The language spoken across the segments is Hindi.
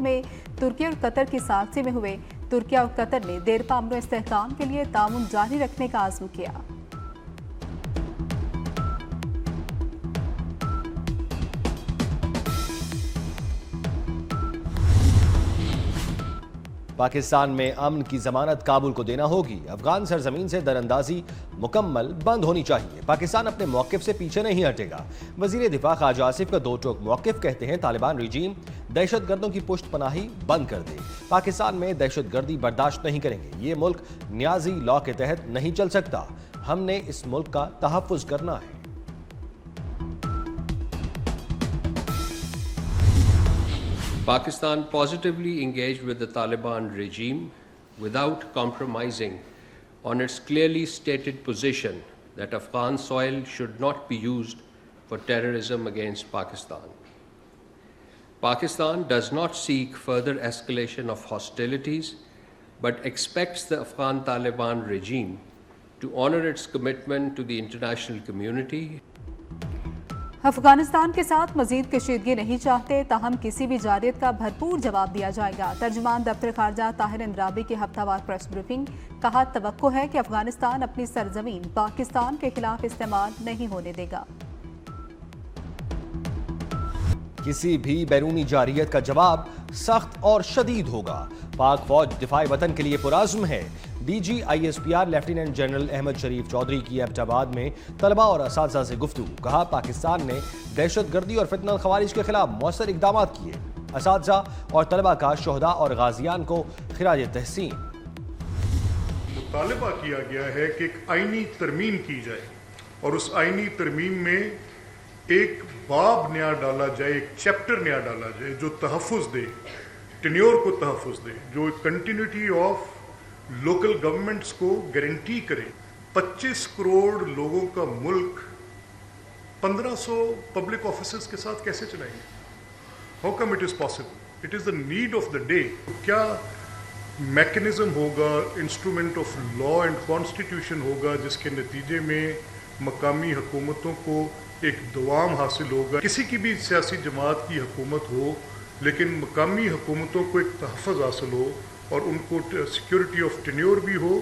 में तुर्की और कतर की साथी में हुए। तुर्की और कतर ने देरपा अमन इस्तेहकाम के लिए ताउन जारी रखने का आज़म किया। पाकिस्तान में अमन की जमानत काबुल को देना होगी। अफगान सरजमीन से दरअंदाजी मुकम्मल बंद होनी चाहिए। पाकिस्तान अपने मौक़िफ़ से पीछे नहीं हटेगा। वज़ीर दिफा ख़ाजा आसिफ का दो टोक मौक़िफ़, कहते हैं तालिबान रिजीम दहशतगर्दों की पुष्ट पनाही बंद कर दे। पाकिस्तान में दहशतगर्दी बर्दाश्त नहीं करेंगे। ये मुल्क न्याजी लॉ के तहत नहीं चल सकता। हमने इस मुल्क का तहफ़्फ़ुज़ करना है। Pakistan positively engaged with the Taliban regime without compromising on its clearly stated position that Afghan soil should not be used for terrorism against Pakistan. Pakistan does not seek further escalation of hostilities, but expects the Afghan Taliban regime to honor its commitment to the international community. Afghanistan के साथ मजीद कशीदगी नहीं चाहते, ताहम किसी भी जारियत का भरपूर जवाब दिया जाएगा। तर्जुमान दफ्तर खारजा ताहिर इंद्राबी की हफ्तावार प्रेस ब्रीफिंग। कहा, तवक्को है कि अफगानिस्तान अपनी सरजमीन पाकिस्तान के खिलाफ इस्तेमाल नहीं होने देगा। किसी भी बैरूनी जारियत का जवाब सख्त और शदीद होगा। पाक फौज दिफाई वतन के लिए पुराज़्म है। DGISPR लेफ्टिनेंट जनरल अहमद शरीफ चौधरी की एबटाबाद में तलबा और असातिज़ा से गुफ्तगू। कहा, पाकिस्तान ने दहशतगर्दी और फितनल खवारिज के खिलाफ मौसर इकदाम किए। असातिज़ा और तलबा का शोहदा और गाजियान को खिराज तहसीन। मुतालबा किया गया है कि एक आईनी तरमीम की जाए और उस आईनी तरमीम में एक बाब नया डाला जाए, एक चैप्टर नया डाला जाए जो तहफ़्फ़ुज़ दे, टेन्योर को तहफ़्फ़ुज़ दे, जो कंटिन्यूटी ऑफ लोकल गवर्नमेंट्स को गारंटी करे। 25 करोड़ लोगों का मुल्क 1500 पब्लिक ऑफिसर्स के साथ कैसे चलाएंगे? How come it is possible? It is the need of the day. क्या मैकेनिज्म होगा, instrument of law and constitution होगा जिसके नतीजे में मकामी हुकूमतों को एक दवाम हासिल होगा? किसी की भी सियासी जमात की हुकूमत हो, लेकिन मकामी हुकूमतों को एक तहफ़्फ़ुज़ हासिल हो और उनको सिक्योरिटी ऑफ टेन्योर भी हो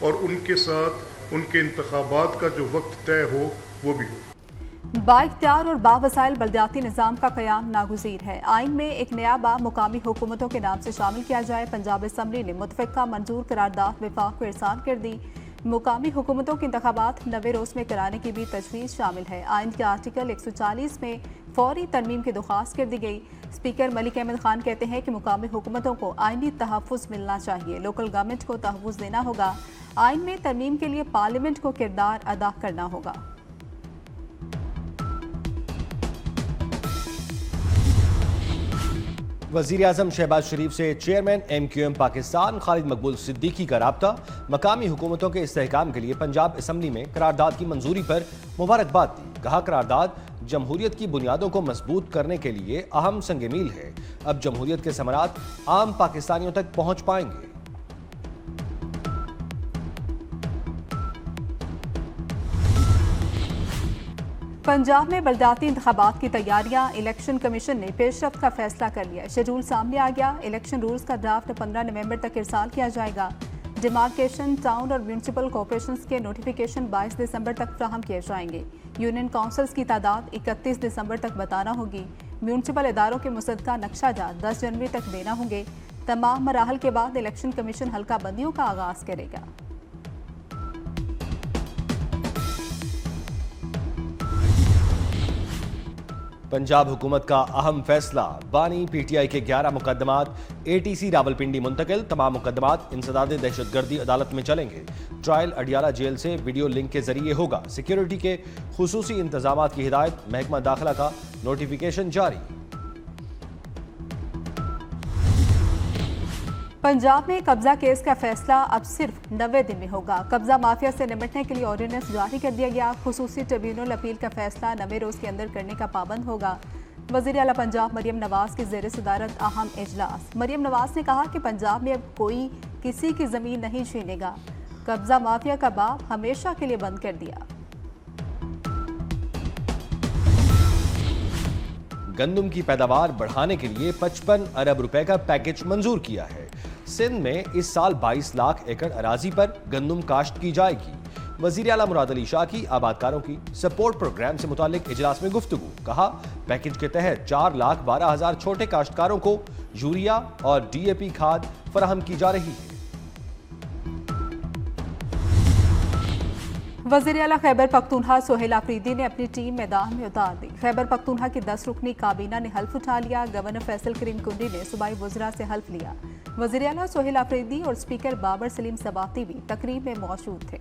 और उनके साथ उनके इंतखाबात का जो वक्त तय हो वो भी हो। बाइख्तियार और बावसाइल बल्दियाती निज़ाम का क़याम नागुज़ीर है। आइन में एक नया बाब मुकामी हुकूमतों के नाम से शामिल किया जाए। पंजाब असम्बली ने मुतफ़िक़ा मंजूर करारदाद विफाक को इरसाल कर दी। मुकामी हुकूमतों के इंतखाबात 90 रोज़ में कराने की भी तजवीज़ शामिल है। आइन के आर्टिकल 140 में फौरी तरमीम की दरख्वास्त कर दी गई। स्पीकर मलिक अहमद खान कहते हैं कि मुकामी हुकूमतों को आइनी तहफ़्फ़ुज़ मिलना चाहिए। लोकल गवर्नमेंट को तहफ़्फ़ुज़ देना होगा। आइन में तरमीम के लिए पार्लियामेंट को किरदार अदा करना होगा। वज़ीर आज़म शहबाज शरीफ से चेयरमैन MQM पाकिस्तान खालिद मकबूल सिद्दीकी का राब्ता। मकामी हुकूमतों के इस्तेहकाम के लिए पंजाब असम्बली में करारदाद की मंजूरी पर मुबारकबाद दी। कहा, करारदाद जमहूरियत की बुनियादों को मजबूत करने के लिए अहम संग मील है। अब जमहूरियत के समरात आम पाकिस्तानियों तक पहुंच पाएंगे। पंजाब में बल्दियाती इंतखाबात की तैयारियां। इलेक्शन कमीशन ने पेशरफ्त का फैसला कर लिया। शेड्यूल सामने आ गया। इलेक्शन रूल्स का ड्राफ्ट 15 नवंबर तक इरसाल किया जाएगा। डिमार्केशन, टाउन और म्यूनसिपल कॉर्पोरेशंस के नोटिफिकेशन 22 दिसंबर तक फ्राहम किए जाएंगे। यूनियन काउंसिल्स की तादाद 31 दिसंबर तक बताना होगी। म्यूनसिपल इदारों के मुसद्दका नक्शा जात 10 जनवरी तक देना होंगे। तमाम मराहल के बाद इलेक्शन कमीशन हल्का बंदियों का आगाज़ करेगा। पंजाब हुकूमत का अहम फैसला। बानी PTI के 11 मुकदमात ATC रावलपिंडी मुंतकिल। तमाम मुकदमात इंसदाद दहशतगर्दी अदालत में चलेंगे। ट्रायल अडियाला जेल से वीडियो लिंक के जरिए होगा। सिक्योरिटी के खुसूसी इंतजामात की हिदायत। महकमा दाखिला का नोटिफिकेशन जारी। पंजाब में कब्जा केस का फैसला अब सिर्फ 90 दिन में होगा। कब्जा माफिया से निपटने के लिए ऑर्डिनेंस जारी कर दिया गया। खुसूसी ट्रिब्यूनल अपील का फैसला 90 रोज के अंदर करने का पाबंद होगा। वज़ीर आला पंजाब मरियम नवाज की ज़ेर सदारत अहम इजलास। मरियम नवाज ने कहा कि पंजाब में अब कोई किसी की ज़मीन नहीं छीनेगा। कब्जा माफिया का बाब हमेशा के लिए बंद कर दिया। गंदम की पैदावार बढ़ाने के लिए 55 अरब रुपए का पैकेज मंजूर किया है। सिंध में इस साल 22 लाख एकड़ अराजी पर गंदम काश्त की जाएगी। वजीर आला मुराद अली शाह की आबादकारों की सपोर्ट प्रोग्राम से मुतालिक इजलास में गुफ्तगू। कहा, पैकेज के तहत 4,12,000 छोटे काश्तकारों को यूरिया और DAP खाद फराहम की जा रही है। वज़ीर आला खैबर पख्तूनख्वा सोहेल आफरीदी ने अपनी टीम मैदान में उतार दी। खैबर पख्तूनख्वा की 10 रुकनी काबीना ने हल्फ उठा लिया। गवर्नर फैसल करीम कुंडी ने सूबाई वज़रा से हल्फ लिया। वज़ीर आला सोहेल आफरीदी और स्पीकर बाबर सलीम सबाती भी तकरीब में मौजूद थे।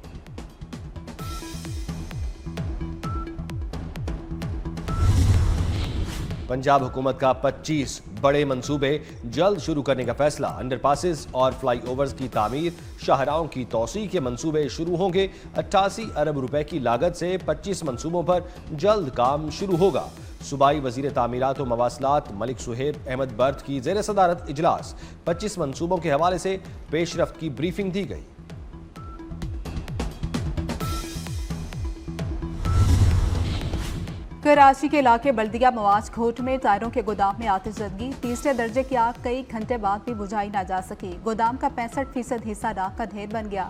पंजाब हुकूमत का 25 बड़े मंसूबे जल्द शुरू करने का फैसला। अंडरपासेस और फ्लाईओवर्स की तामीर, शाहराहों की तौसी के मंसूबे शुरू होंगे। 88 अरब रुपए की लागत से 25 मंसूबों पर जल्द काम शुरू होगा। सूबाई वजीर तामीरात व मवासलात मलिक सुहेब अहमद बर्थ की ज़ेर सदारत इजलास। 25 मंसूबों के हवाले से पेशरफ्त की ब्रीफिंग दी गई। कराची के इलाके बल्दिया मवाज खोट में टायरों के गोदाम में आतिशबाजी। तीसरे दर्जे की आग कई घंटे बाद भी बुझाई ना जा सकी। गोदाम का 65% हिस्सा राख का ढेर बन गया।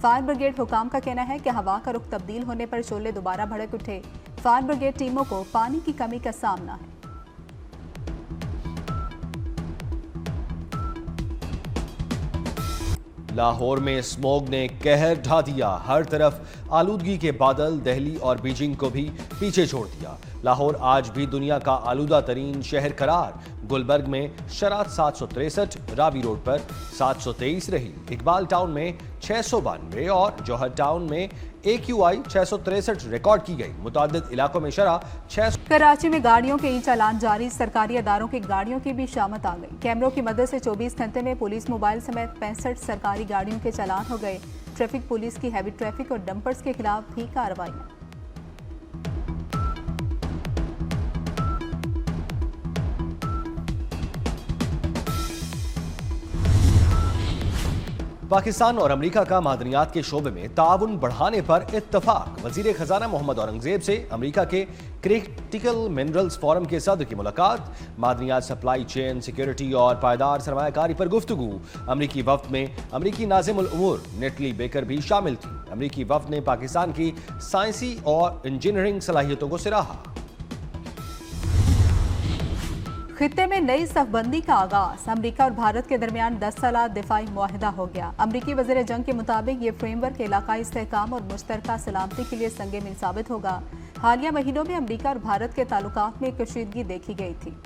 फायर ब्रिगेड हुकाम का कहना है कि हवा का रुख तब्दील होने पर शोले दोबारा भड़क उठे। फायर ब्रिगेड टीमों को पानी की कमी का सामना है। लाहौर में स्मोग ने कहर ढा दिया। हर तरफ आलूदगी के बादल दिल्ली और बीजिंग को भी पीछे छोड़ दिया। लाहौर आज भी दुनिया का आलूदा तरीन शहर करार। गुलबर्ग में शरात 763, रावी रोड पर 723 रही। इकबाल टाउन में 692 और जौहर टाउन में AQI 663 रिकॉर्ड की गई। मुतादिद इलाकों में शरह 600। कराची में गाड़ियों के ई चालान जारी। सरकारी अदारों की गाड़ियों की भी शामत आ गई। कैमरों की मदद से 24 घंटे में पुलिस मोबाइल समेत 65 सरकारी गाड़ियों के चालान हो गए। ट्रैफिक पुलिस की हैवी ट्रैफिक और डंपर्स के खिलाफ भी कार्रवाई। पाकिस्तान और अमेरिका का मादनियात के शोबे में ताउन बढ़ाने पर इत्तफाक। वजीर खजाना मोहम्मद औरंगजेब से अमेरिका के क्रिटिकल मिनरल्स फोरम के सदर की मुलाकात। मादनियात सप्लाई चेन सिक्योरिटी और पायदार सरमायाकारी पर गुफ्तगू। अमेरिकी वफ्द में अमेरिकी नाज़िमुल उमूर नेटली बेकर भी शामिल थी। अमेरिकी वफ्द ने पाकिस्तान की साइंसी और इंजीनियरिंग सलाहियतों को सराहा। खित्ते में नई सफबंदी का आगाज। अमेरिका और भारत के दरमियान 10 साला दिफाई मुआहिदा हो गया। अमेरिकी वज़ीर जंग के मुताबिक ये फ्रेमवर्क इलाकाई इस्तेहकाम और मुश्तरका सलामती के लिए संगे मिल साबित होगा। हालिया महीनों में अमेरिका और भारत के ताल्लुकात में कशीदगी देखी गई थी।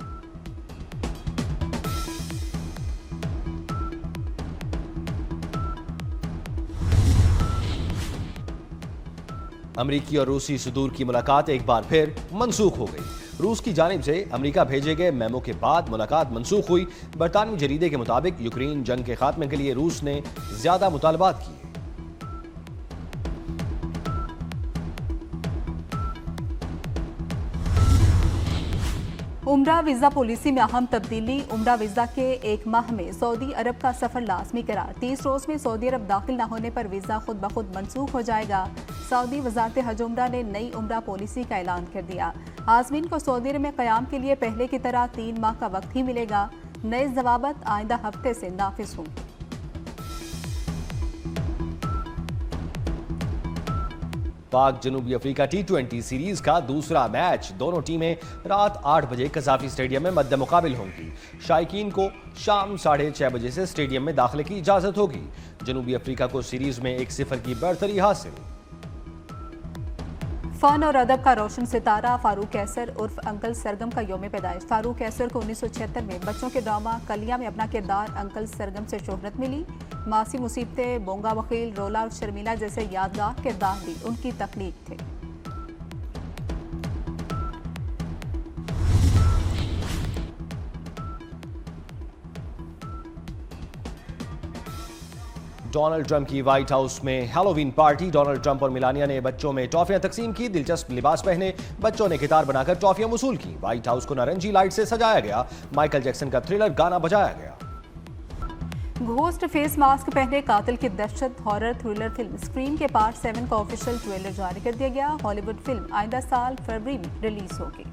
अमेरिकी और रूसी सदूर की मुलाकात एक बार फिर मनसूख हो गई। रूस की जानिब से अमेरिका भेजे गए मेमो के बाद मुलाकात मनसूख हुई। बरतानवी जरीदे के मुताबिक यूक्रेन जंग के खात्मे के लिए रूस ने ज्यादा मुतालबात किए। उम्रा वीज़ा पॉलिसी में अहम तब्दीली। उम्रा वीज़ा के 1 माह में सऊदी अरब का सफ़र लाजमी करार। 30 रोज़ में सऊदी अरब दाखिल न होने पर वीज़ा खुद ब खुद मनसूख हो जाएगा। सऊदी वज़ारत हज उम्रा ने नई उम्रा पॉलिसी का ऐलान कर दिया। आज़मीन को सऊदी अरब में क़याम के लिए पहले की तरह 3 माह का वक्त ही मिलेगा। नए ज़वाबत आइंदा हफ्ते से नाफिज होंगे। पाक जनूबी अफ्रीका T20 सीरीज का दूसरा मैच। दोनों टीमें रात 8 बजे कज़ाफी स्टेडियम में मद्दे मुकाबिल होंगी। शायकीन को शाम 6:30 बजे से स्टेडियम में दाखिले की इजाजत होगी। जनूबी अफ्रीका को सीरीज में 1-0 की बढ़तरी हासिल। फ़न और अदब का रोशन सितारा फारूक कैसर उर्फ अंकल सरगम का यौम पैदाइश। फारूक कैसर को 1976 में बच्चों के ड्रामा कलिया में अपना किरदार अंकल सरगम से शोहरत मिली। मासी मुसीबतें, बोंगा वकील, रोला और शर्मिला जैसे यादगार किरदार भी उनकी तख्लीक थे। डोनाल्ड ट्रंप की व्हाइट हाउस में हैलोवीन पार्टी। डोनाल्ड ट्रंप और मिलानिया ने बच्चों में टॉफियां तकसीम की। दिलचस्प लिबास पहने बच्चों ने कितार बनाकर टॉफियां वसूल की। व्हाइट हाउस को नारंगी लाइट से सजाया गया। माइकल जैक्सन का थ्रिलर गाना बजाया गया। घोस्ट फेस मास्क पहने कातिल की दहशत हॉरर थ्रिलर फिल्म स्क्रीम के पार्ट 7 का ऑफिशियल ट्रेलर जारी कर दिया गया। हॉलीवुड फिल्म आइंदा साल फरवरी में रिलीज होगी।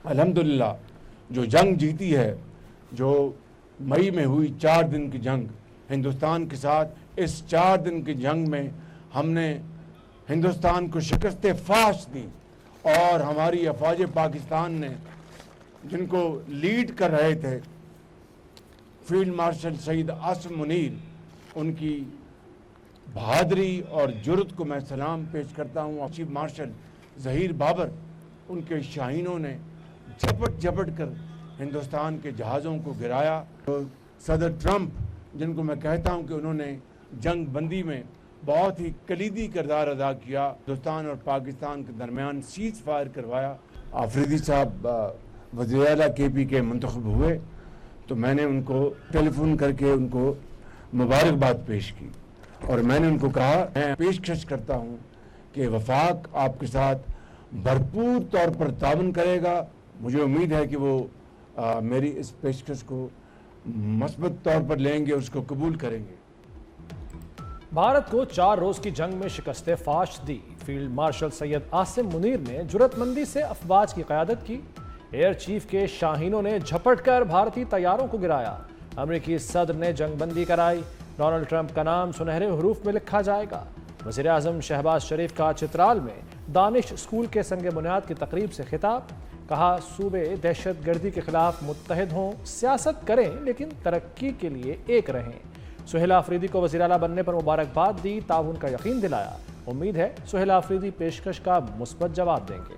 अल्हम्दुलिल्लाह जो जंग जीती है, जो मई में हुई 4 दिन की जंग हिंदुस्तान के साथ, इस 4 दिन की जंग में हमने हिंदुस्तान को शिकस्त फाश दी और हमारी अफवाज पाकिस्तान ने, जिनको लीड कर रहे थे फील्ड मार्शल सईद आसिम मुनीर, उनकी बहादुरी और जुर्रत को मैं सलाम पेश करता हूँ। चीफ मार्शल ज़हीर बाबर, उनके शाहीनों ने झपट झपट कर हिंदुस्तान के जहाज़ों को गिराया। तो सदर ट्रंप, जिनको मैं कहता हूँ कि उन्होंने जंग बंदी में बहुत ही कलीदी किरदार अदा किया, हिंदुस्तान और पाकिस्तान के दरमियान सीज़ फायर करवाया। आफरीदी साहब वज़ीर आला KP के मुंतखब हुए तो मैंने उनको टेलीफोन करके उनको मुबारकबाद पेश की और मैंने उनको कहा, मैं पेशकश करता हूँ कि वफाक आपके साथ भरपूर तौर पर ताउन करेगा। मुझे उम्मीद है कि वो मेरी इस पेशकश को मस्बत तौर पर लेंगे, उसको कबूल करेंगे। भारत को 4 रोज की जंग में शिकस्त फाश दी। फील्ड मार्शल सैयद आसिम मुनीर ने जुर्रतमंदी से अफवाज की क़यादत की। एयर चीफ के शाहीनों ने झपट कर भारतीय तैयारों को गिराया। अमरीकी सदर ने जंगबंदी कराई। डोनाल्ड ट्रंप का नाम सुनहरे हरूफ में लिखा जाएगा। वज़ीर आज़म शहबाज शरीफ का चित्राल में दानिश स्कूल के संग बुनियाद की तकरीब से खिताब। कहा, सूबे दहशत गर्दी के खिलाफ मुत्तहिद हों, सियासत करें लेकिन तरक्की के लिए एक रहें। सुहेल आफरीदी को वज़ीर आला बनने पर मुबारकबाद दी, ताउन का यकीन दिलाया। उम्मीद है सुहेल आफरीदी पेशकश का मुस्बत जवाब देंगे।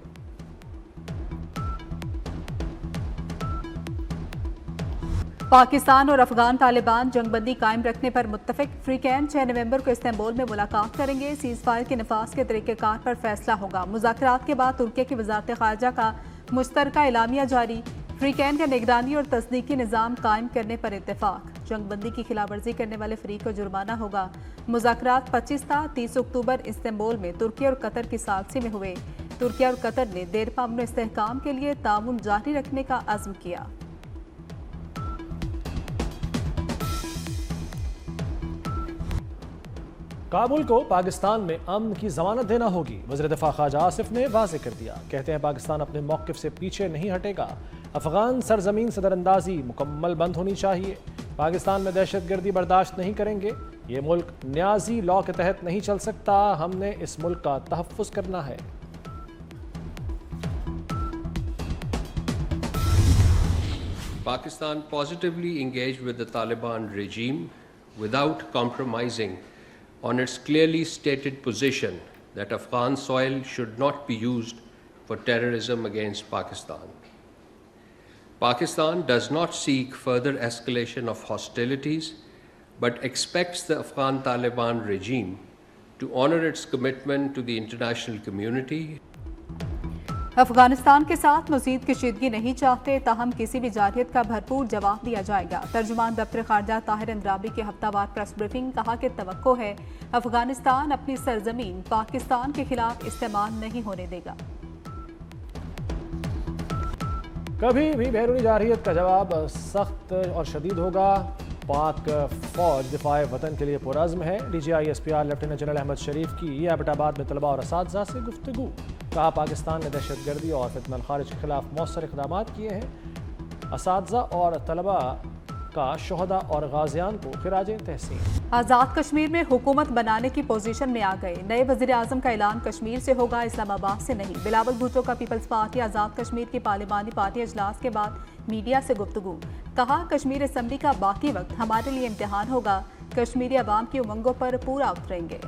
पाकिस्तान और अफगान तालिबान जंगबंदी कायम रखने पर मुत्तफिक। फ्री कैंप 6 नवंबर को इस्तांबुल में मुलाकात करेंगे। सीज़ फायर के नफाज के तरीक़ेकार पर फैसला होगा। मुज़ाकरात के बाद तुर्की की वज़ारत ख़ारजा का मुश्तरका एलामिया जारी। फ्री कैंप का निगरानी और तस्दीकी निज़ाम कायम करने पर इत्तेफाक। जंगबंदी की खिलाफवर्जी करने वाले फरीक को जुर्माना होगा। मुज़ाकरात 25 था। 30 अक्टूबर इस्तांबुल में तुर्की और कतर की सालसी में हुए। तुर्की और कतर ने देरपा अमन इस्तेहकाम के लिए ताउन जारी रखने का अज़्म किया। काबुल को पाकिस्तान में अमन की जमानत देना होगी। वज़ीर दिफा ख्वाजा आसिफ ने वाज़े कर दिया। कहते हैं पाकिस्तान अपने मौक़िफ़ से पीछे नहीं हटेगा। अफगान सरजमीन से दरअंदाजी मुकम्मल बंद होनी चाहिए। पाकिस्तान में दहशत गर्दी बर्दाश्त नहीं करेंगे। ये मुल्क न्याजी लॉ के तहत नहीं चल सकता। हमने इस मुल्क का तहफ़्फ़ुज़ करना है। Pakistan positively engaged with the Taliban regime without compromising on its clearly stated position that Afghan soil should not be used for terrorism against Pakistan. Pakistan does not seek further escalation of hostilities, but expects the Afghan Taliban regime to honor its commitment to the international community. Afghanistan के साथ मज़ीद कशीदगी नहीं चाहते, ताहम किसी भी जारहियत का भरपूर जवाब दिया जाएगा। तर्जुमान दफ्तर खारजा ताहिर अंद्राबी की हफ्तावार प्रेस ब्रीफिंग। कहा कि तवक्को है अफगानिस्तान अपनी सरजमीन पाकिस्तान के खिलाफ इस्तेमाल नहीं होने देगा। कभी भी बैरूनी जारहियत का जवाब सख्त और शदीद होगा। पाक फौज दिफाए वतन के लिए पुरज़्म है। DGI SPR lieutenant general Ahmed Sharif की एबटाबाद में तलबा और असातिज़ा से गुफ्तगू। कहा, पाकिस्तान ने दहशत गर्दी और फितनल खारिज के खिलाफ मौसर इक़दामात किए हैं। असातिज़ा और तलबा का शोहदा और गाजियान को खिराज तहसीन। आज़ाद कश्मीर में हुकूमत बनाने की पोजीशन में आ गए। नए वज़ीर आज़म का ऐलान कश्मीर से होगा, इस्लामाबाद से नहीं। बिलावल भुट्टो का पीपल्स पार्टी आज़ाद कश्मीर की पार्लिमानी पार्टी अजलास के बाद मीडिया से गुफ्तगू। कहा, कश्मीर असम्बली का बाकी वक्त हमारे लिए इम्तिहान होगा। कश्मीरी अवाम की उमंगों पर पूरा उतरेंगे।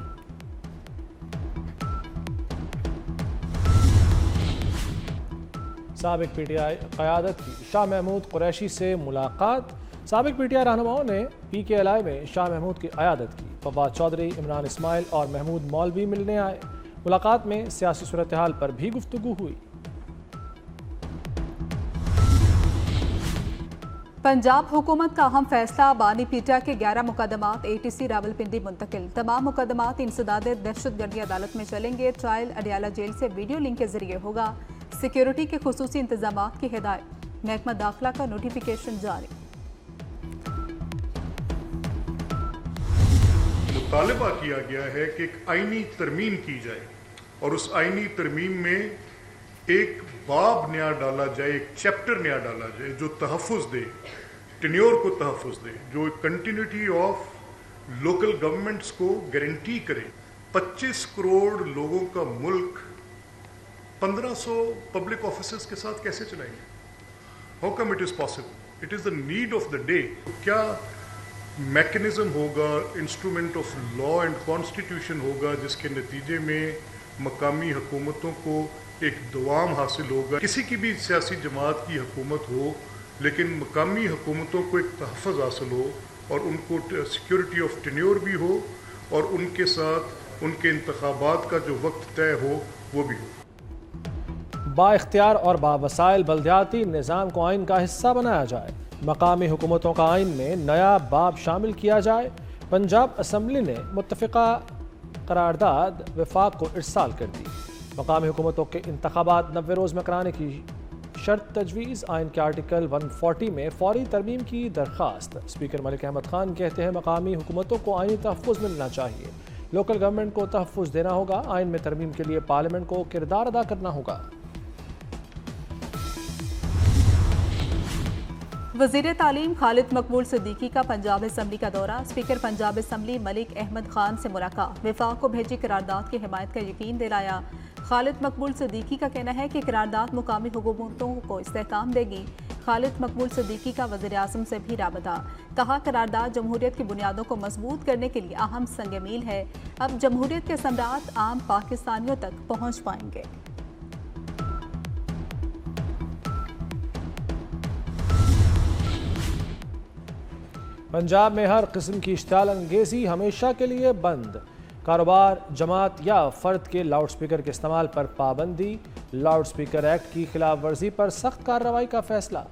साबिक PTI क़यादत की शाह महमूद कुरैशी से मुलाकात। साबिक PTI रहनुमाओं ने PKLI में शाह महमूद की क़यादत की। फवाद चौधरी, इमरान इस्माइल और महमूद मौलवी मिलने आए। मुलाकात में सियासी सूरत हाल पर भी गुफ्तगू हुई। पंजाब हुकूमत का अहम फैसला। बानी पीटा के 11 मुकदमात ATC रावलपिंडी मुंतकिल। तमाम मुकदमात इंसदाद दहशतगर्दी अदालत में चलेंगे। ट्रायल अडियाला जेल से वीडियो लिंक के जरिए होगा। सिक्योरिटी के खुसूसी इंतजामात की हिदायत। महकमा दाखिला का नोटिफिकेशन जारी। मुतालबा किया गया है कि एक आईनी तरमीम की जाए और उस आईनी तरमीम में एक बाब नया डाला जाए, एक चैप्टर नया डाला जाए जो तहफ़्फ़ुज़ दे, टेन्योर को तहफ़्फ़ुज़ दे, जो कंटिन्यूटी ऑफ लोकल गवर्नमेंट्स को गारंटी करे। 25 करोड़ लोगों का मुल्क 1500 पब्लिक ऑफिसर्स के साथ कैसे चलाएंगे? How come it is possible? It is the need of the day. क्या मैकेनिज्म होगा, instrument of law and constitution होगा जिसके नतीजे में मकामी हुकूमतों को एक दवाम हासिल होगा? किसी की भी सियासी जमात की हुकूमत हो, लेकिन मकामी हुकूमतों को एक तहफ़्फ़ुज़ हासिल हो और उनको सिक्योरिटी ऑफ टेन्योर भी हो और उनके साथ उनके इंतखाबात का जो वक्त तय हो वो भी हो। बाइख्तियार और बावसाइल बल्दियाती निज़ाम को आइन का हिस्सा बनाया जाए। मकामी हुकूमतों का आइन में नया बाब शामिल किया जाए। पंजाब असम्बली ने मुत्तफ़िका करारदाद वफाक को इरसाल कर दी। मकामी हुकूमतों के इंतखाबात 90 रोज़ में कराने की शर्त तजवीज़। आइन के आर्टिकल 140 में फौरी तरमीम की दरख्वास्त। स्पीकर मलिक अहमद खान कहते हैं मकामी हुकूमतों को आइनी तहफ़्फ़ुज़ मिलना चाहिए। लोकल गवर्नमेंट को तहफ़्फ़ुज़ देना होगा। आइन में तरमीम के लिए पार्लियामेंट को किरदार अदा करना होगा। वज़ीर तालीम खालिद मकबूल सिद्दीकी का पंजाब असम्बली का दौरा। स्पीकर पंजाब असम्बली मलिक अहमद खान से मुलाकात। वफाक को भेजी करारदाद की हिमायत का यकीन दिलाया। खालिद मकबूल सिद्दीकी का कहना है कि करारदाद मुकामी हुकूमतों को इस्तेहकाम देगी। खालिद मकबूल सिद्दीकी का वज़ीर आज़म से भी राबता। कहा करारदाद जमहूरियत की बुनियादों को मजबूत करने के लिए अहम संग मील है। अब जमहूरियत के सम्राट आम पाकिस्तानियों तक पहुँच पाएंगे। पंजाब में हर किस्म की इश्तियाल अंगेज़ी हमेशा के लिए बंद। कारोबार, जमात या फ़र्द के लाउड स्पीकर के इस्तेमाल पर पाबंदी। लाउड स्पीकर एक्ट की खिलाफ वर्जी पर सख्त कार्रवाई का फैसला।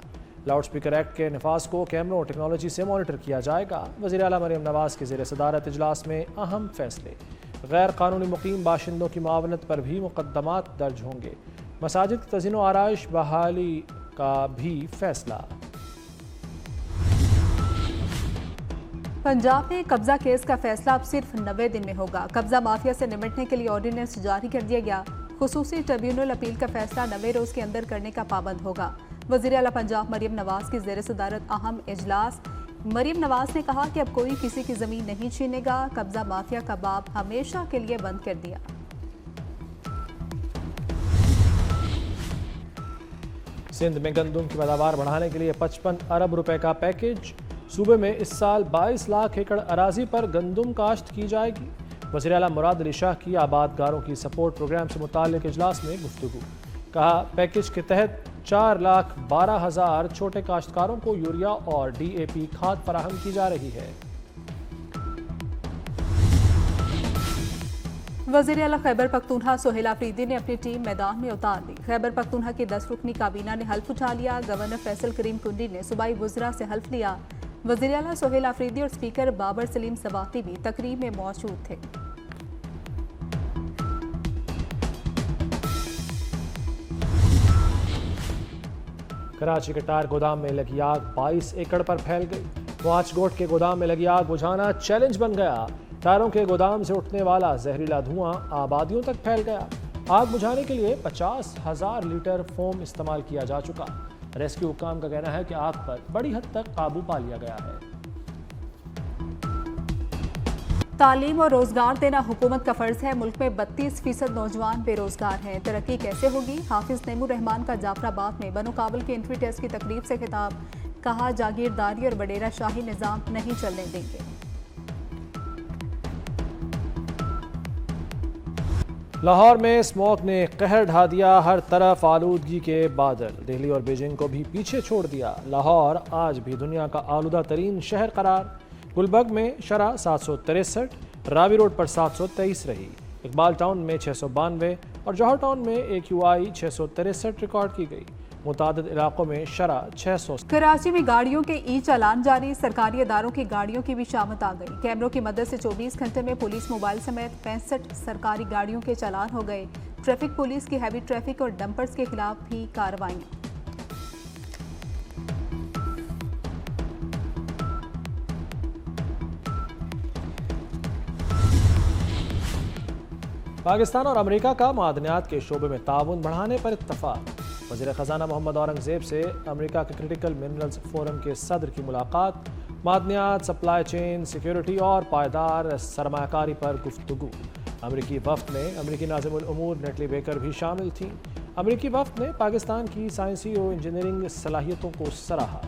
लाउड स्पीकर एक्ट के नफाज को कैमरों और टेक्नोलॉजी से मॉनिटर किया जाएगा। वज़ीर आला मरियम नवाज़ की ज़ेर सदारत इजलास में अहम फैसले। गैर कानूनी मुकीम बाशिंदों की मुआवनत पर भी मुकदमात दर्ज होंगे। मसाजिद की तज़ीन व आराइश बहाली का भी फैसला। पंजाब में कब्जा केस का फैसला अब सिर्फ 90 दिन में होगा। कब्जा माफिया से निपटने के लिए ऑर्डिनेंस जारी कर दिया गया। खुसूसी ट्रिब्यूनल अपील का फैसला 90 रोज के अंदर करने का पाबंद होगा। वज़ीर आला पंजाब मरियम नवाज की ज़ेर सदारत अहम इजलास। मरियम नवाज ने कहा कि अब कोई किसी की ज़मीन नहीं छीनेगा। कब्जा माफिया का बाब हमेशा के लिए बंद कर दिया। सिंध में गंदम की पैदावार बढ़ाने के लिए 55 अरब रुपए का पैकेज। सूबे में इस साल 22 लाख एकड़ अराजी पर गंदम काश्त की जाएगी। वज़ीर आला मुराद अली शाह की आबादगारों की सपोर्ट प्रोग्राम से मुताल्लिक़ इजलास में गुफ्तगू। कहा पैकेज के तहत 4,12,000 छोटे काश्तकारों को यूरिया और DAP खाद फराहम की जा रही है। वज़ीर आला खैबर पख्तूनखा सोहेल आफरीदी ने अपनी टीम मैदान में उतार दी। खैबर पख्तूनखा की 10 रुकनी काबीना ने हल्फ उठा लिया। गवर्नर फैसल करीम कुंडी ने सूबाई वुज़रा से हल्फ लिया। वज़ीर आला सोहेल आफरीदी और स्पीकर बाबर सलीम सवाती भी तकरीब में मौजूद थे। कराची के टायर गोदाम में लगी आग 22 एकड़ पर फैल गई। वाचगोट के गोदाम में लगी आग बुझाना चैलेंज बन गया। टायरों के गोदाम से उठने वाला जहरीला धुआं आबादियों तक फैल गया। आग बुझाने के लिए 50,000 लीटर फोम इस्तेमाल किया जा चुका। रेस्क्यू हुकाम का कहना है कि आग पर बड़ी हद तक काबू पा लिया गया है। तालीम और रोजगार देना हुकूमत का फर्ज है। मुल्क में 32% नौजवान बेरोजगार हैं। तरक्की कैसे होगी? हाफिज नईमुर रहमान का जाफराबाद में बनो काबल के एंट्री टेस्ट की तकरीब से खिताब। कहा जागीरदारी और वडेरा शाही निज़ाम नहीं चलने देंगे। लाहौर में स्मॉग ने कहर ढा दिया। हर तरफ आलूदगी के बादल। दिल्ली और बीजिंग को भी पीछे छोड़ दिया। लाहौर आज भी दुनिया का आलूदा तरीन शहर करार। गुलबर्ग में शरह 763, रावी रोड पर 723 रही। इकबाल टाउन में 692 और जौहर टाउन में AQI 663 रिकॉर्ड की गई। मुतादिद इलाकों में शरह 600। कराची में गाड़ियों के ई चालान जारी। सरकारी अदारों की गाड़ियों की भी शामत आ गई। कैमरों की मदद से 24 घंटे में पुलिस मोबाइल समेत 65 सरकारी गाड़ियों के चालान हो गए। ट्रैफिक पुलिस की हैवी ट्रैफिक और डंपर्स के खिलाफ भी कार्रवाइयाँ। पाकिस्तान और अमेरिका का मादनियात के शोबे में ताउन बढ़ाने पर इत्तफाक। वज़ीर ख़जाना मोहम्मद औरंगज़ेब से अमेरिका के क्रिटिकल मिनरल्स फोरम के सदर की मुलाकात। मादनियात, सप्लाई चेन, सिक्योरिटी और पायदार सरमाकारी पर गुफ्तगू। अमेरिकी वफ़द में अमेरिकी नाज़िमुल उमूर नेटली बेकर भी शामिल थीं। अमेरिकी वफ़द ने पाकिस्तान की साइंसी और इंजीनियरिंग सलाहियतों को सराहा।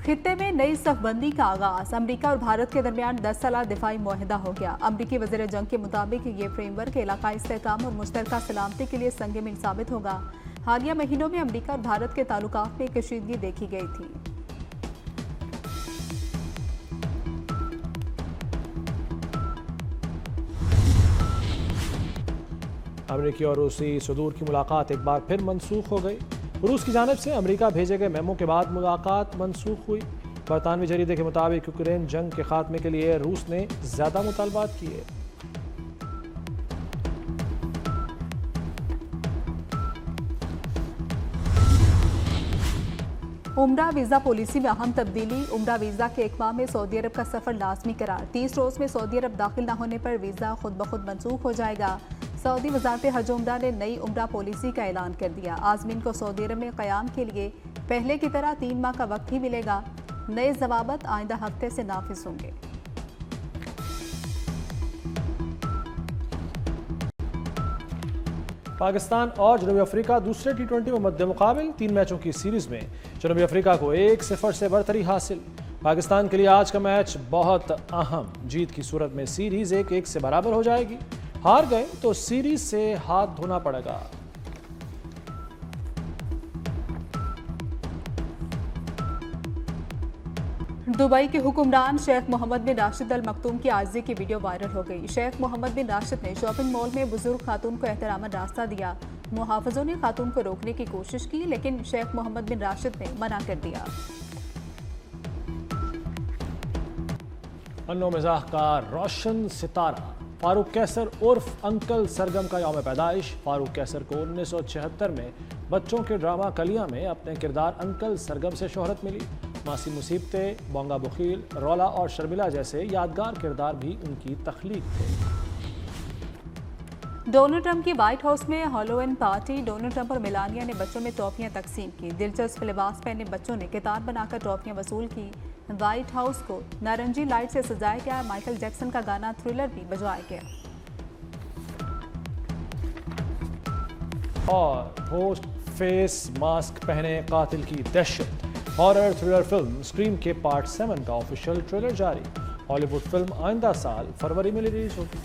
खित्ते में नई सफबंदी का आगाज। अमेरिका और भारत के दरमियान 10 साला दिफाई मुआहिदा हो गया। अमेरिकी वज़ीर जंग के मुताबिक ये फ्रेमवर्क इलाकाई इस्तेहकाम और मुश्तरका सलामती के लिए संग मील साबित होगा। हालिया महीनों में अमेरिका और भारत के ताल्लुकात में कशीदगी देखी गई थी। अमेरिकी और रूसी सदूर की मुलाकात एक बार फिर मनसूख हो गई। रूस की जानिब से अमेरिका भेजे गए मेमो के बाद मुलाकात मनसूख हुई। बरतानवी जरीदे के मुताबिक यूक्रेन जंग के खात्मे के लिए रूस ने ज़्यादा मुतालबात किए। उम्रा वीज़ा पॉलिसी में अहम तब्दीली। उम्रा वीज़ा के एक माह में सऊदी अरब का सफ़र लाजमी करार। 30 रोज़ में सऊदी अरब दाखिल न होने पर वीज़ा खुद ब खुद मनसूख हो जाएगा। सऊदी वजारत हज उम्रा ने नई उम्रा पॉलिसी का ऐलान कर दिया। आज़मीन को सऊदी अरब में क़याम के लिए पहले की तरह 3 माह का वक्त ही मिलेगा। नए जवाबत आइंदा हफ्ते से नाफिज होंगे। पाकिस्तान और जनूबी अफ्रीका दूसरे T20 में मद्दे मुकाबिल 3 मैचों की सीरीज में जनूबी अफ्रीका को 1-0 से बरतरी हासिल। पाकिस्तान के लिए आज का मैच बहुत अहम। जीत की सूरत में सीरीज 1-1 से बराबर हो जाएगी। हार गए तो सीरीज से हाथ धोना पड़ेगा। दुबई के हुक्मरान शेख मोहम्मद बिन राशिद अल मखतूम की आजिज़ी की वीडियो वायरल हो गई। शेख मोहम्मद बिन राशिद ने शॉपिंग मॉल में बुजुर्ग खातून को एहतरामन रास्ता दिया। मुहाफ़िज़ों ने खातून को रोकने की कोशिश की, लेकिन शेख मोहम्मद बिन राशिद ने मना कर दिया। अन्नो मिजाह का रोशन सितारा फारूक कैसर उर्फ अंकल सरगम का यौम पैदाइश। फारूक कैसर को 1976 में बच्चों के ड्रामा कलियां में अपने किरदार अंकल सरगम से शोहरत मिली। मासी मुसीबतें, बोंगा बुखील, रौला और शर्मिला जैसे यादगार किरदार भी उनकी तख्लीक थे। डोनाल्ड ट्रंप की व्हाइट हाउस में हैलोवीन पार्टी। डोनाल्ड ट्रंप और मेलानिया ने बच्चों में टॉफियां तकसीम की। दिलचस्प लिबास पहने बच्चों ने किताब बनाकर टॉफियां वसूल की। व्हाइट हाउस को नारंगी लाइट से सजाया गया। माइकल जैक्सन का गाना थ्रिलर भी बजाया गया। और पोस्ट फेस मास्क पहने कातिल की दहशत। हॉरर थ्रिलर फिल्म स्क्रीम के पार्ट 7 का ऑफिशियल ट्रेलर जारी। हॉलीवुड फिल्म आइंदा साल फरवरी में रिलीज होगी।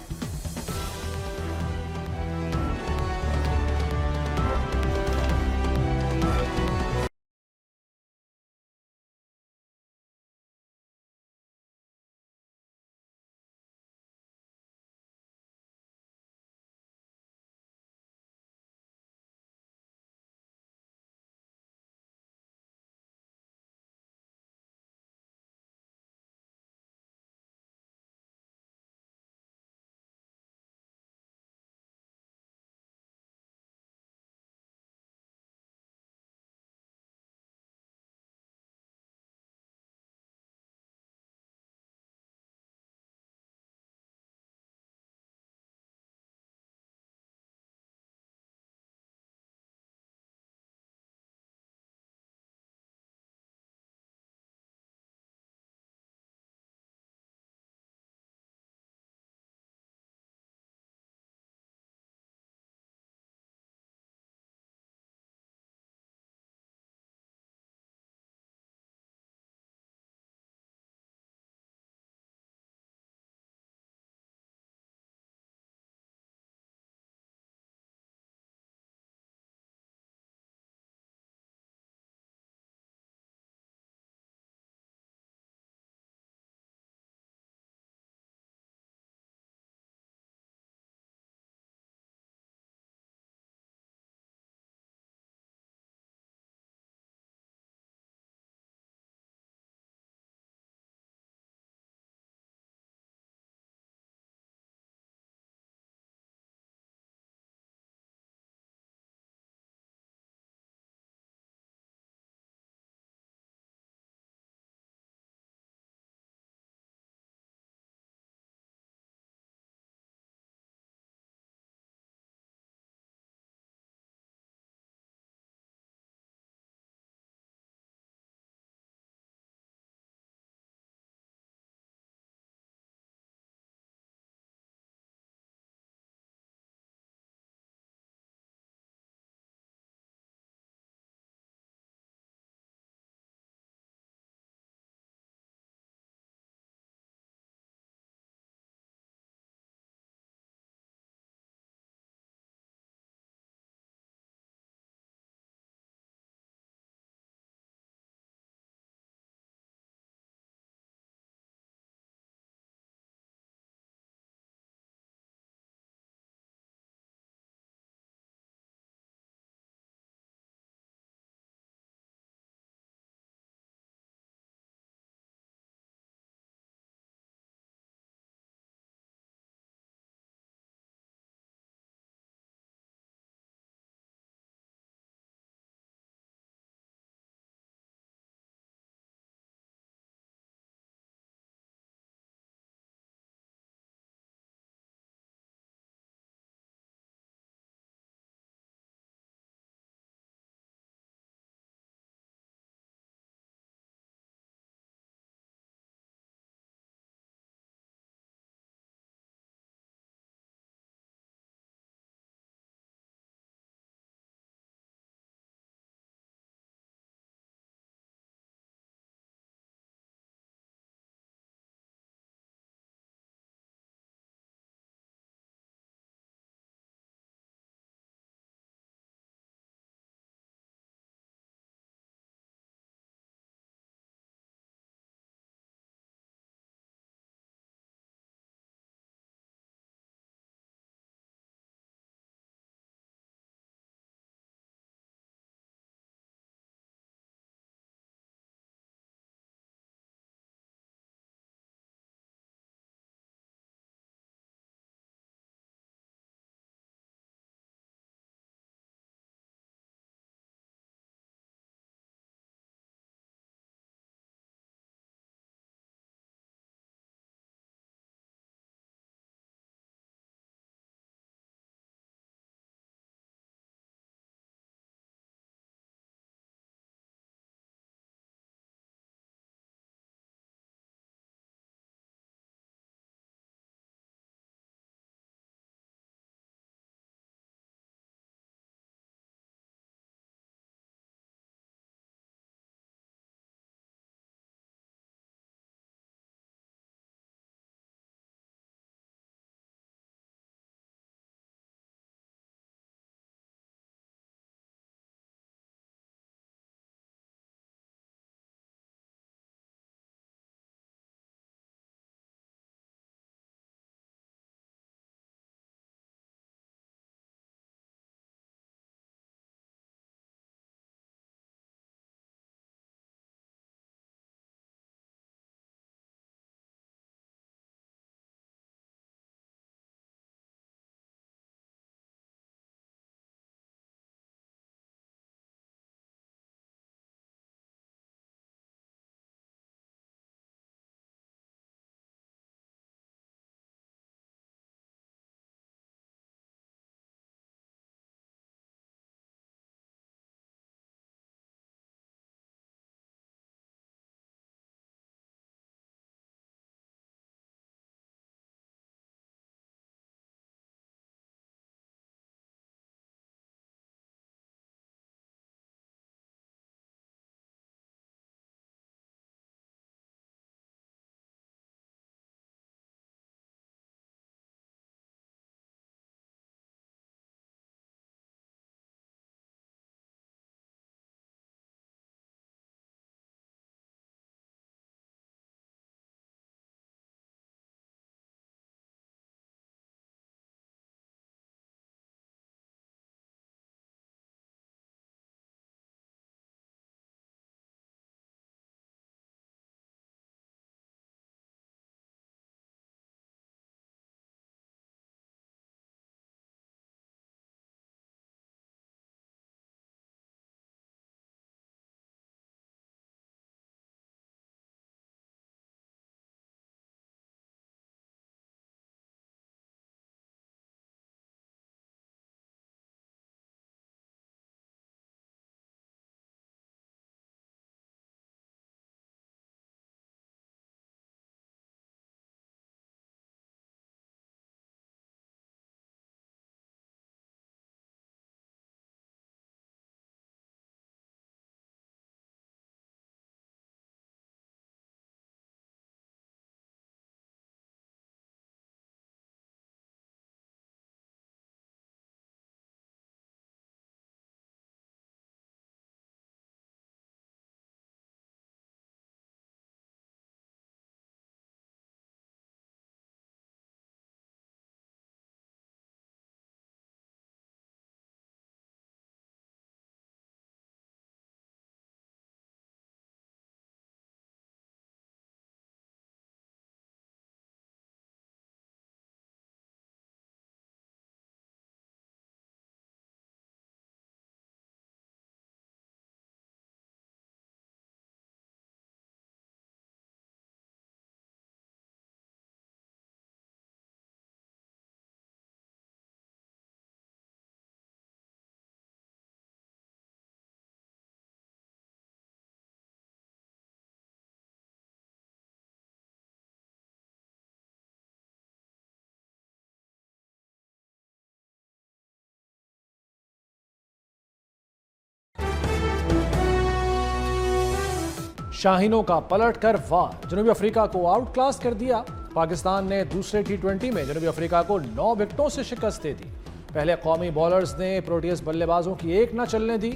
शाहीनों का पलटकर वार, जनूबी अफ्रीका को आउट क्लास कर दिया। पाकिस्तान ने दूसरे टी20 में जनूबी अफ्रीका को 9 विकेटों से शिकस्त दे दी। पहले कौमी बॉलर्स ने प्रोटियस बल्लेबाजों की एक न चलने दी,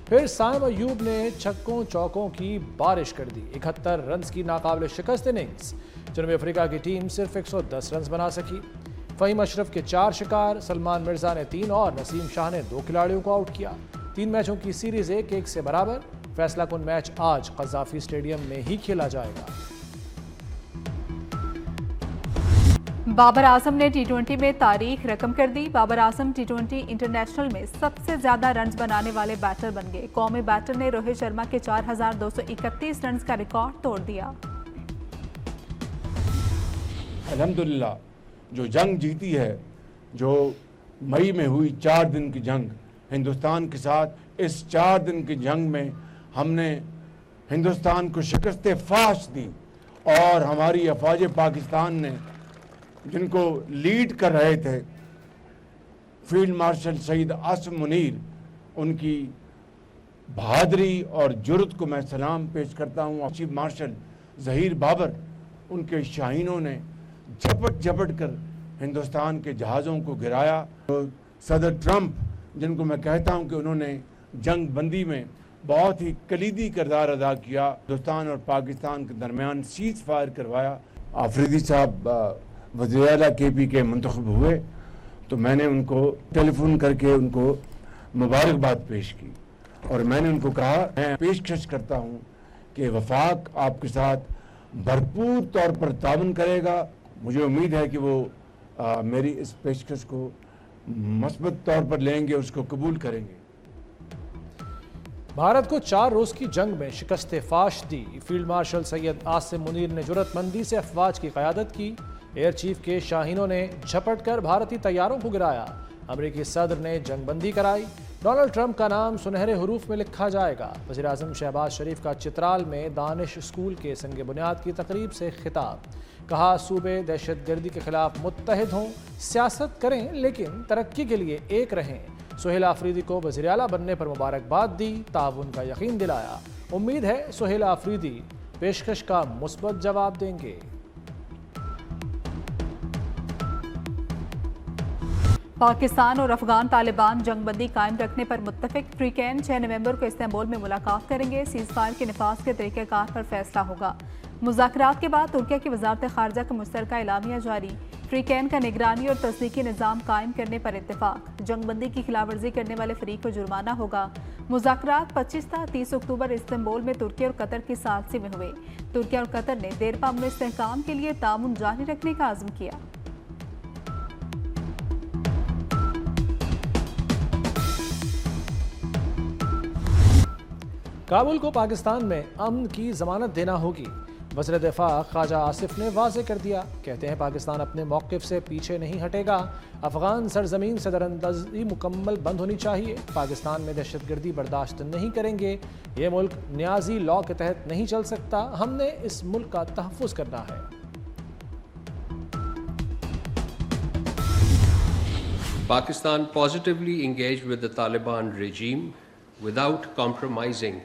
फिर साइम अयूब ने छक्कों चौकों की बारिश कर दी। 71 रन की नाकाबिल शिकस्त इनिंग्स, जनूबी अफ्रीका की टीम सिर्फ 110 रन बना सकी। फ़हीम अशरफ के 4 शिकार, सलमान मिर्जा ने 3 और नसीम शाह ने 2 खिलाड़ियों को आउट किया। 3 मैचों की सीरीज 1-1 से बराबर। फैसला कुन मैच आज कज़ाफी स्टेडियम में ही खेला जाएगा। बाबर आजम ने टी20 में तारीख रकम कर दी। बाबर आजम टी20 इंटरनेशनल में सबसे ज्यादा रन बनाने वाले बैटर बन गए। कौमी बैटर ने रोहित शर्मा के 4,231 रन का रिकॉर्ड तोड़ दिया। अल्हम्दुलिल्लाह, जो जंग जीती है, जो मई में हुई 4 दिन की जंग हिंदुस्तान के साथ, इस 4 दिन की जंग में हमने हिंदुस्तान को शिकस्त फाश दी और हमारी अफवाज पाकिस्तान ने, जिनको लीड कर रहे थे फील्ड मार्शल सईद आसिम मुनीर, उनकी बहादुरी और जुर्रत को मैं सलाम पेश करता हूँ। चीफ मार्शल ज़हीर बाबर, उनके शाहीनों ने झपट कर हिंदुस्तान के जहाज़ों को गिराया। तो सदर ट्रंप, जिनको मैं कहता हूँ कि उन्होंने जंग बंदी में बहुत ही कलीदी किरदार अदा किया, हिंदुस्तान और पाकिस्तान के दरमियान सीज फायर करवाया। आफरीदी साहब वज़ीर आला KP के मुंतखब हुए तो मैंने उनको टेलीफोन करके उनको मुबारकबाद पेश की और मैंने उनको कहा, मैं पेशकश करता हूँ कि वफाक आपके साथ भरपूर तौर पर ताउन करेगा। मुझे उम्मीद है कि वो मेरी इस पेशकश को मस्बत तौर पर लेंगे, उसको कबूल करेंगे। भारत को 4 रोज की जंग में शिकस्त फाश दी। फील्ड मार्शल सैयद आसिम मुनीर ने जुर्रतमंदी से अफवाज की क़यादत की। एयर चीफ के शाहीनों ने झपट कर भारतीय तैयारों को गिराया। अमरीकी सदर ने जंगबंदी कराई। डोनाल्ड ट्रंप का नाम सुनहरे हरूफ में लिखा जाएगा। वज़ीर आज़म शहबाज शरीफ का चित्राल में दानिश स्कूल के संग बुनियाद की तकरीब से खिताब। कहा, सूबे दहशतगर्दी के खिलाफ मुत्तहिद हों, सियासत करें लेकिन तरक्की के लिए एक रहें। सुहेल आफरीदी को वज़ीर आला बनने पर मुबारकबाद दी, ताउन का यकीन दिलाया। उम्मीद है सुहेल आफरीदी पेशकश का मुस्बत जवाब देंगे। पाकिस्तान और अफगान तालिबान जंगबंदी कायम रखने पर मुत्तफिक। फ्रीकैन 6 नवंबर को इस्तांबुल में मुलाकात करेंगे। सीज फायर के नफाज के तरीक़ाकार पर फैसला होगा। मुज़ाकरात के बाद तुर्किया की वजारत खारजा का मुश्तरका एलामिया जारी। फ्रीकैन का निगरानी और तस्दीकी निज़ाम कायम करने पर इत्तेफाक। जंगबंदी की खिलाफवर्जी करने वाले फरीक को जुर्माना होगा। मुज़ाकरात 25 था 30 अक्टूबर इस्तांबुल में तुर्की और कतर की सालसी में हुए। तुर्किया और कतर ने देरपा अमन इस्तेहकाम के लिए ताउन जारी रखने का आज़म किया। काबुल को पाकिस्तान में अमन की जमानत देना होगी। वज़ीर दिफा ख्वाजा आसिफ ने वाज़े कर दिया। कहते हैं पाकिस्तान अपने मौक़िफ़ से पीछे नहीं हटेगा। अफगान सरजमीन से दरअंदाजी मुकम्मल बंद होनी चाहिए। पाकिस्तान में दहशतगर्दी बर्दाश्त नहीं करेंगे। ये मुल्क न्याजी लॉ के तहत नहीं चल सकता। हमने इस मुल्क का तहफ़्फ़ुज़ करना है। Pakistan positively engaged with the Taliban regime without compromising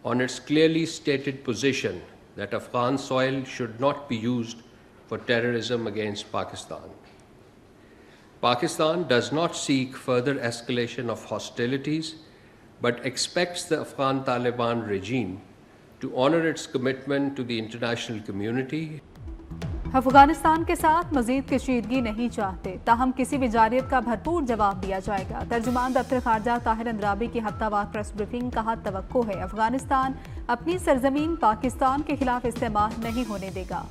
on its clearly stated position that Afghan soil should not be used for terrorism against Pakistan. Pakistan does not seek further escalation of hostilities, but expects the Afghan Taliban regime to honor its commitment to the international community. Afghanistan के साथ मजीद कशीदगी नहीं चाहते, ताहम किसी भी जारियत का भरपूर जवाब दिया जाएगा। तर्जुमान दफ्तर खारजा ताहिर अंद्राबी की हफ्तावार प्रेस ब्रीफिंग। कहा, तवक्को है अफगानिस्तान अपनी सरजमीन पाकिस्तान के खिलाफ इस्तेमाल नहीं होने देगा।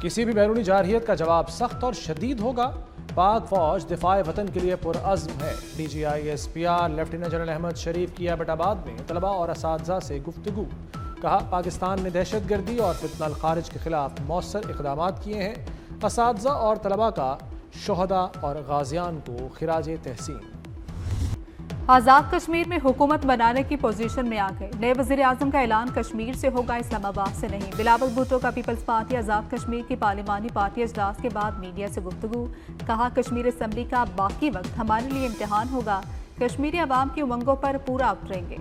किसी भी बैरूनी जारहियत का जवाब सख्त और शदीद होगा। पाक फौज दिफाए वतन के लिए पुरअज़्म है। DGI SPR lieutenant general Ahmed Sharif की एबटाबाद में तलबा और असातिज़ा से गुफ्तगू। कहा, पाकिस्तान ने दहशतगर्दी और फितना खारिज के खिलाफ मौसर इक़दाम किए हैं। असातिज़ा और तलबा का शोहदा और गाजियान को खिराज तहसीन। आज़ाद कश्मीर में हुकूमत बनाने की पोजीशन में आ गए। नए वज़ीर आज़म का ऐलान कश्मीर से होगा, इस्लामाबाद से नहीं। बिलावल भुट्टो का पीपल्स पार्टी आज़ाद कश्मीर की पार्लिमानी पार्टी अजलास के बाद मीडिया से गुफ्तगू। कहा, कश्मीर असम्बली का बाकी वक्त हमारे लिए इम्तिहान होगा। कश्मीरी अवाम की उमंगों पर पूरा उतरेंगे।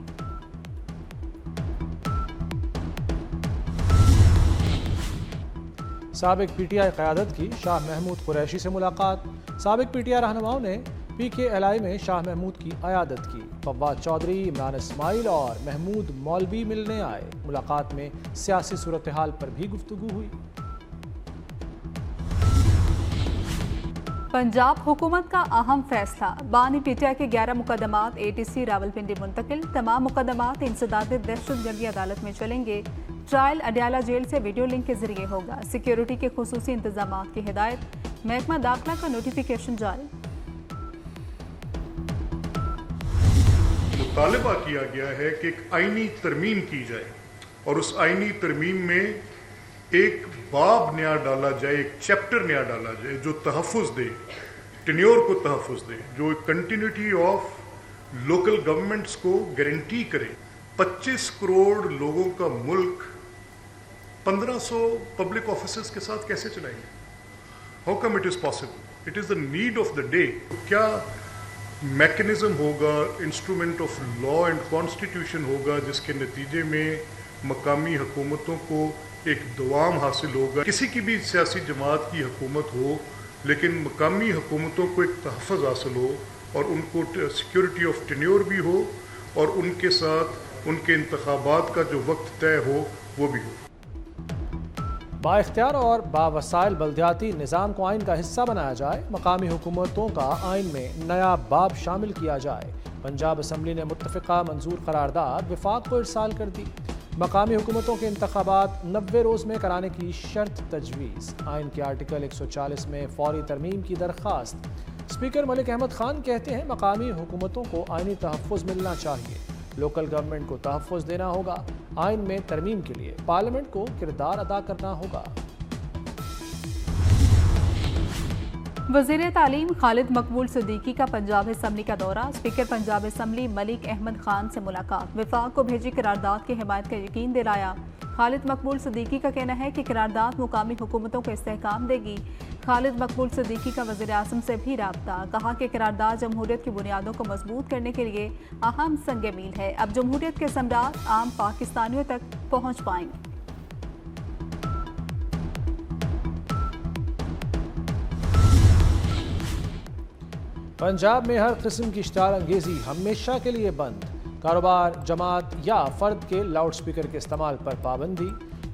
साबिक पीटीआई क़यादत की शाह महमूद कुरैशी से मुलाकात। साबिक पीटीआई रहनुमाओं ने PKLI में शाह महमूद की क़यादत की। फवाद चौधरी, इमरान इस्माइल और महमूद मौलवी मिलने आए। मुलाकात में सियासी सूरत हाल पर भी गुफ्तगू हुई। पंजाब हुकूमत का अहम फैसला, बानी पीटीआई के 11 मुकदमात ATC रावलपिंडी मुंतकिल। तमाम मुकदमात इंसदाद दहशतगर्दी अदालत में चलेंगे। ट्रायल अडयाला जेल से वीडियो लिंक के जरिए होगा। सिक्योरिटी के खुसूसी इंतजाम की हिदायत। महकमा दाखिला का नोटिफिकेशन जारी। मुतालबा किया गया है कि एक आईनी तरमीम की जाए और उस आईनी तरमीम में एक बाब नया डाला जाए, एक चैप्टर नया डाला जाए जो तहफ़्फ़ुज़ दे, टेन्योर को तहफ़्फ़ुज़ दे, जो कंटिन्यूटी ऑफ लोकल गवर्नमेंट्स को गारंटी करे। 25 करोड़ लोगों का मुल्क 1500 पब्लिक ऑफिसर्स के साथ कैसे चलाएंगे? How come it is possible? It is the need of the day. क्या मैकेनिज्म होगा, instrument of law and constitution होगा जिसके नतीजे में मकामी हुकूमतों को एक दवाम हासिल होगा? किसी की भी सियासी जमात की हुकूमत हो, लेकिन मकामी हुकूमतों को एक तहफ़्फ़ुज़ हासिल हो और उनको सिक्योरिटी ऑफ टेन्योर भी हो और उनके साथ उनके इंतखाबात का जो वक्त तय हो वो भी हो। बाइख्तियार और बावसाइल बल्दियाती निज़ाम को आइन का हिस्सा बनाया जाए। मकामी हुकूमतों का आइन में नया बाब शामिल किया जाए। पंजाब असम्बली ने मुत्तफ़िक़ा मंजूर करारदाद वफाक को इरसाल कर दी। मकामी हुकूमतों के इंतखाबात 90 रोज़ में कराने की शर्त तजवीज़। आइन के आर्टिकल 140 में फौरी तरमीम की दरख्वास्त। स्पीकर मलिक अहमद खान कहते हैं मकामी हुकूमतों को आइनी तहफ़्फ़ुज़ मिलना चाहिए। लोकल गवर्नमेंट को तहफ़्फ़ुज़ देना होगा। आइन में तरमीम के लिए पार्लियामेंट को किरदार अदा करना होगा। वज़ीर तालीम खालिद मकबूल सिद्दीकी का पंजाब असम्बली का दौरा। स्पीकर पंजाब असम्बली मलिक अहमद खान से मुलाकात। वफाक को भेजी करारदाद की हिमायत का यकीन दिलाया। खालिद मकबूल सिद्दीकी का कहना है कि करारदाद मुकामी हुकूमतों को इस्तेहकाम देगी। खालिद मकबूल सिद्दीकी का वज़ीर आज़म से भी राब्ता। कहा कि करारदाद जमहूरियत की बुनियादों को मजबूत करने के लिए अहम संग मील है। अब जमहूरियत के सम्राट आम पाकिस्तानियों तक पहुँच पाएंगे। पंजाब में हर किस्म की इश्तिहार अंगेजी हमेशा के लिए बंद। कारोबार, जमात या फ़र्द के लाउड स्पीकर के इस्तेमाल पर पाबंदी।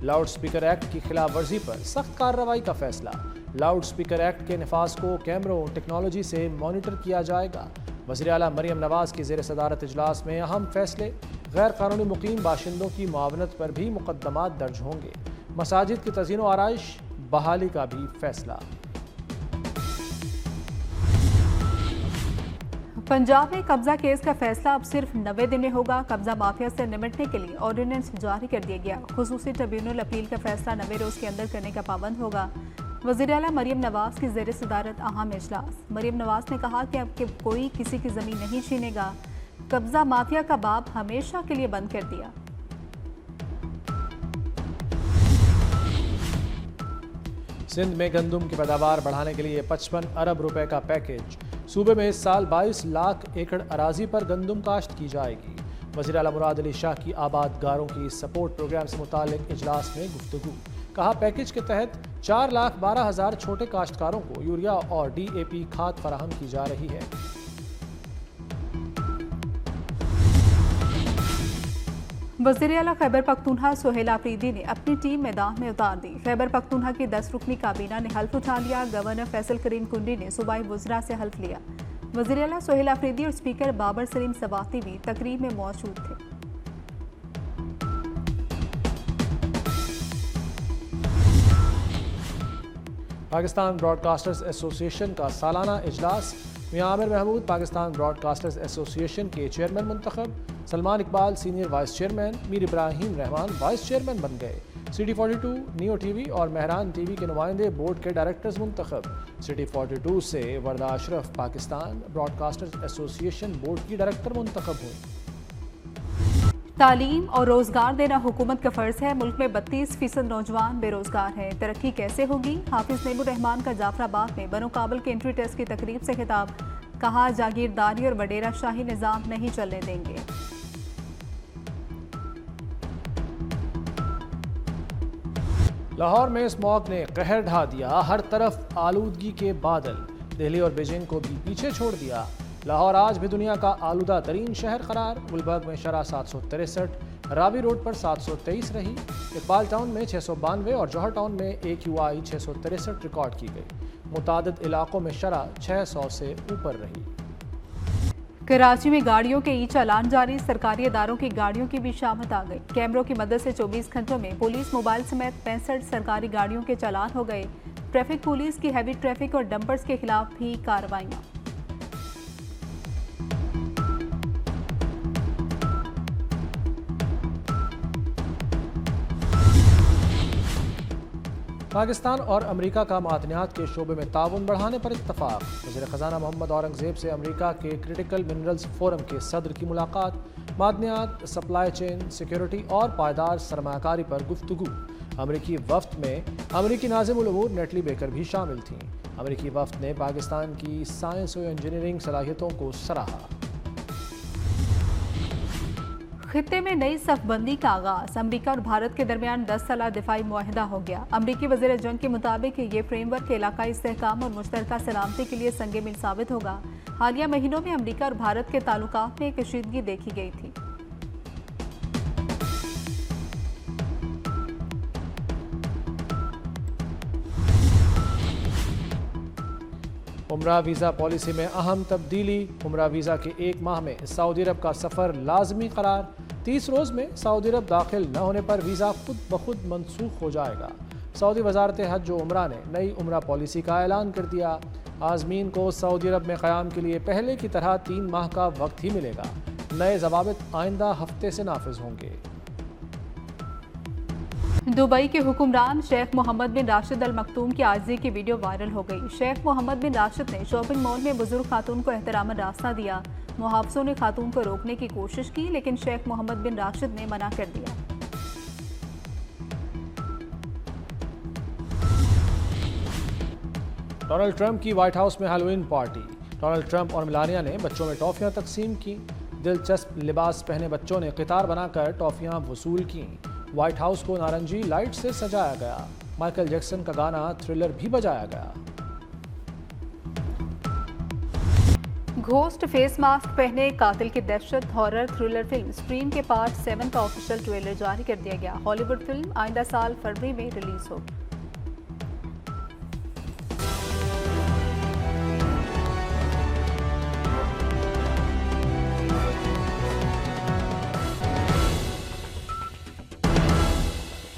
लाउड स्पीकर एक्ट की खिलाफ वर्जी पर सख्त कार्रवाई का फैसला। लाउड स्पीकर एक्ट के नफाज को कैमरों टेक्नोलॉजी से मॉनिटर किया जाएगा। वज़ीर आला मरियम नवाज़ की ज़ेर सदारत इजलास में अहम फैसले। गैर कानूनी मुकीम बाशिंदों की मुआवनत पर भी मुकदमात दर्ज होंगे। मसाजिद की तज़ीन व आराइश बहाली का भी फैसला। पंजाब में कब्जा केस का फैसला अब सिर्फ 90 दिन में होगा। कब्जा माफिया से निपटने के लिए ऑर्डिनेंस जारी कर दिया गया। खुसूसी ट्रिब्यूनल अपील का फैसला 90 रोज के अंदर करने का पाबंद होगा। वज़ीर आला मरियम नवाज़ की ज़ेर सदारत अहम इजलास। मरियम नवाज़ ने कहा कि अब कोई किसी की ज़मीन नहीं छीनेगा। कब्जा माफिया का बाब हमेशा के लिए बंद कर दिया। सिंध में गंदम की पैदावार बढ़ाने के लिए 55 अरब रुपए का पैकेज। सूबे में इस साल 22 लाख एकड़ अराजी पर गंदम काश्त की जाएगी। वज़ीर आला मुराद अली शाह की आबादगारों की सपोर्ट प्रोग्राम से मुतालिक इजलास में गुफ्तगू। कहा पैकेज के तहत 4,12,000 छोटे काश्तकारों को यूरिया और DAP खाद फराहम की जा रही है। वज़ीर आला खैबर पख्तूनखा सोहेल आफरीदी ने अपनी टीम मैदान में उतार दी। खैबर पख्तूनखा की 10 रुकनी काबीना ने हल्फ उठा लिया। गवर्नर फैसल करीम कुंडी ने सूबाई वज़रा से हल्फ लिया। वज़ीर आला सोहेल आफरीदी और स्पीकर बाबर सलीम सवाती भी तकरीब में मौजूद थे। पाकिस्तान ब्रॉडकास्टर्स एसोसिएशन का सालाना इजलास। मियां आमिर महमूद पाकिस्तान ब्रॉडकास्टर्स एसोसिएशन के चेयरमैन मुंतखब। Salman Iqbal senior vice chairman. Mir Ibrahim Rahman vice chairman बन गए। सिटी 42, नियो टीवी और मेहरान टीवी के नुमाइंदे बोर्ड के डायरेक्टर्स मुंतखब। सिटी 42 से Warda Ashraf Pakistan broadcasters association board की डायरेक्टर मुंतखब हुई। तालीम और रोजगार देना हुकूमत का फर्ज है। मुल्क में 32% नौजवान बेरोजगार हैं। तरक्की कैसे होगी? हाफिज नईमुर रहमान का जाफराबाद में बनो काबिल के एंट्री टेस्ट की तकरीब से खिताब। कहा जागीरदारी और वडेरा शाही निज़ाम नहीं चलने देंगे। लाहौर में स्मॉग ने कहर ढा दिया, हर तरफ आलूदगी के बादल। दिल्ली और बीजिंग को भी पीछे छोड़ दिया। लाहौर आज भी दुनिया का आलूदा तरीन शहर करार। गुलबर्ग में शरह 763, रावी रोड पर 723 रही। इकबाल टाउन में 692 और जौहर टाउन में AQI 663 रिकॉर्ड की गई। मुतादिद इलाकों में शरह 600 से ऊपर रही। कराची में गाड़ियों के ई चालान जारी, सरकारी इदारों की गाड़ियों की भी शामत आ गई। कैमरों की मदद से 24 घंटों में पुलिस मोबाइल समेत 65 सरकारी गाड़ियों के चालान हो गए। ट्रैफिक पुलिस की हैवी ट्रैफिक और डंपर्स के खिलाफ भी कार्रवाइयां। पाकिस्तान और अमेरिका का मादनियात के शोबे में ताउन बढ़ाने पर इत्तफाक। वज़ीर ख़जाना मोहम्मद औरंगज़ेब से अमेरिका के क्रिटिकल मिनरल्स फोरम के सदर की मुलाकात। मादनियात, सप्लाई चेन, सिक्योरिटी और पायदार सरमाकारी पर गुफ्तगू। अमेरिकी वफ्द में अमेरिकी नाज़िमुल उमूर नेटली बेकर भी शामिल थीं। अमेरिकी वफ्द ने पाकिस्तान की साइंस और इंजीनियरिंग सलाहियतों को सराहा। खित्ते में नई सफबंदी का आगाज। अमेरिका और भारत के दरमियान 10 साला दिफाई मुआहिदा हो गया। अमेरिकी वज़ीर जंग के मुताबिक ये फ्रेमवर्क इलाकाई इस्तेहकाम और मुश्तरका सलामती के लिए संग मील साबित होगा। हालिया महीनों में अमेरिका और भारत के ताल्लुकात में कशीदगी देखी गई थी। उम्रा वीज़ा पॉलिसी में अहम तब्दीली। उम्रा वीज़ा के 1 माह में सऊदी अरब का सफ़र लाजमी करार। 30 रोज़ में सऊदी अरब दाखिल न होने पर वीज़ा खुद ब खुद मनसूख हो जाएगा। सऊदी वजारत हज व उम्रा ने नई उम्रा पॉलिसी का ऐलान कर दिया। आज़मीन को सऊदी अरब में क़याम के लिए पहले की तरह 3 माह का वक्त ही मिलेगा। नए ज़वाबित आइंदा हफ्ते से नाफिज होंगे। दुबई के हुक्मरान शेख मोहम्मद बिन राशिद अल मखतूम की आजिज़ी की वीडियो वायरल हो गई। शेख मोहम्मद बिन राशिद ने शॉपिंग मॉल में बुजुर्ग खातून को एहतरामन रास्ता दिया। मुहाफ़िज़ों ने खातून को रोकने की कोशिश की, लेकिन शेख मोहम्मद बिन राशिद ने मना कर दिया। डोनाल्ड ट्रंप की व्हाइट हाउस में हैलोवीन पार्टी। डोनाल्ड ट्रंप और मेलानिया ने बच्चों में टॉफ़ियाँ तकसीम की। दिलचस्प लिबास पहने बच्चों ने कतार बनाकर टॉफ़ियाँ वसूल की। व्हाइट हाउस को नारंगी लाइट से सजाया गया। माइकल जैक्सन का गाना थ्रिलर भी बजाया गया। घोस्ट फेस मास्क पहने कातिल की दहशत हॉरर थ्रिलर फिल्म स्ट्रीम के पार्ट 7 का ऑफिशियल ट्रेलर जारी कर दिया गया। हॉलीवुड फिल्म आइंदा साल फरवरी में रिलीज होगी।